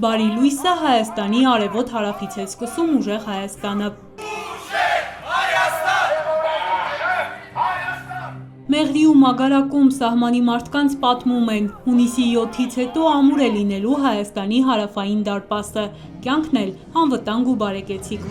Բարի լույսը Հայաստանի արևոտ հարավից է սկսում ուժեղ Հայաստանը։ Մեղրի ու Մագարակում սահմանի մարդկանց պատմում են, հունիսի 7-ից հետո ամուր է լինելու Հայաստանի հարավային դարպասը, կյանքն էլ անվտանգ ու բարեկեցիկ։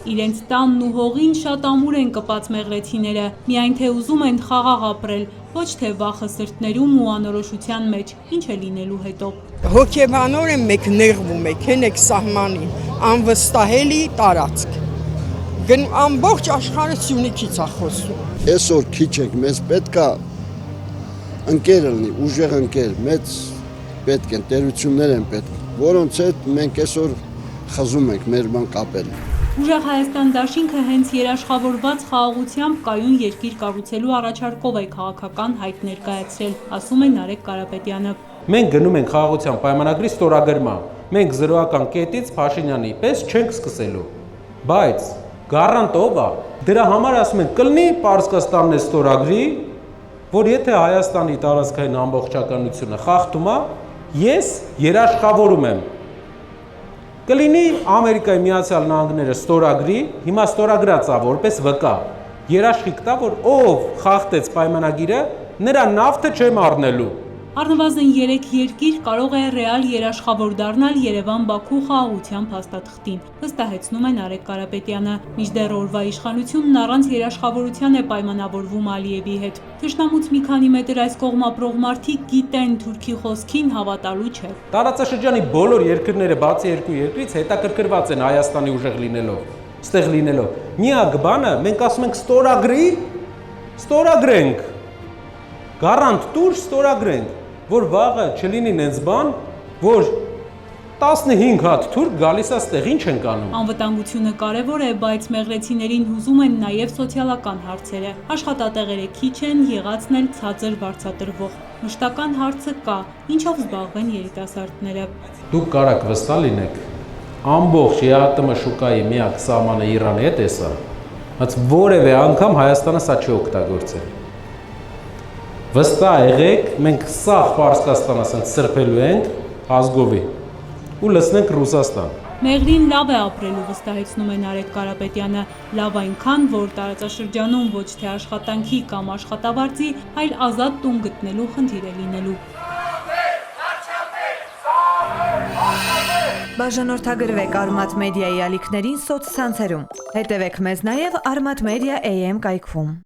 Իրենց տանն ու հողին շատ ամուր են կպած մեղրեցիները, միայն թե ուզում են խաղաղ ապրել, ոչ թե վախը սրտներում ու անորոշության մեջ, ինչ է լինելու հետո։ Հոգեբանորեն մեկ նեղվում եք, հեն եք սահմանին, անվստահելի տարածք։ Ամբողջ աշխարհը Սյունիքից է խոսում։ Այսօր քիչ ենք, մեզ պետքա ընկեր լինի, ուժեղ ընկեր, մեծ պետք են, տերություններ են պետք, որոնց հետ մենք այսօր խզում ենք մեր բան կապել։ Ուժեղ Հայաստան դաշինքը հենց երաշխավորված խաղաղությամբ կայուն երկիր կառուցելու առաջարկով է քաղաքական հայտ ներկայացրել, ասում է Նարեկ Կարապետյանը։ Մենք գնում ենք խաղաղության պայմանագրի ստորագրման, մենք զրոական կետից Փաշինյանի պես չենք սկսելու, բայց գարանտ ով է, դրա համար ասում են կլինի Պարսկաստանն է ստորագրի, որ եթե Հայաստանի տարածքային ամբողջականությունը խախտում է, ես երաշխավորում եմ։ Կլինի Ամերիկայի Միացյալ Նահանգները ստորագրի, հիմա ստորագրած է որպես վկա, երաշխիք տա, որ ով խախտեց պայմանագիրը, նրա նավթը չեմ առնելու։ Առնվազն 3 երկիր կարող է ռեալ երաշխավոր դառնալ Երևան-Բաքու խաղաղության փաստաթղթին, վստահեցնում է Նարեկ Կարապետյանը, մինչդեռ օրվա իշխանությունն առանց երաշխավորության է պայմանավորվում Ալիևի հետ։ Թշնամուց մի քանի մետր այս կողմ ապրող մարդիկ գիտեն Թուրքի խոսքին հավատալու չէ։ Տարածաշրջանի բոլոր երկրները բացի երկու երկրից հետաքրքրված են Հայաստանի ուժեղ լինելով, ստեղ լինելով։ Միակ բանը մենք ասում ենք ստորագրի, ստորագրենք, գարանտ տուր ստորագրենք, որ վաղը չլինի նենց բան, որ 15 հատ թուրք գալիս է ստեղ, ինչ ենք անում։ Անվտանգությունը կարևոր է, բայց մեղրեցիներին հուզում են նաև սոցիալական հարցերը։ Աշխատատեղերը քիչ են, եղածն էլ ցածր վարձատրվող։ Մշտական հարցը կա, ինչով զբաղվեն երիտասարդները։ Դուք կարաք վստահ լինեք, ամբողջ ԵԱՏՄ շուկայի միակ սահմանը Իրանի հետ է սա, բայց որևէ անգամ Հայաստանը սա չի օգտագործել։ Վստահ եղեք, մենք սաղ Պարսկաստան ասենք սրբելու ենք ազգովի ու լցնենք Ռուսաստան։ Մեղրին լավ է ապրելու, վստահեցնում է Նարեկ Կարապետյանը, լավ այնքան, որ տարածաշրջանում ոչ թե աշխատանքի կամ աշխատավարձի, այլ ազատ տուն գտնելու խնդիր է լինելու։ Բաժանորդագրվեք Արմատ մեդիայի ալիքներին սոցցանցերում։ Հետևեք մեզ նաև Արմատ մեդիա AM կայքում։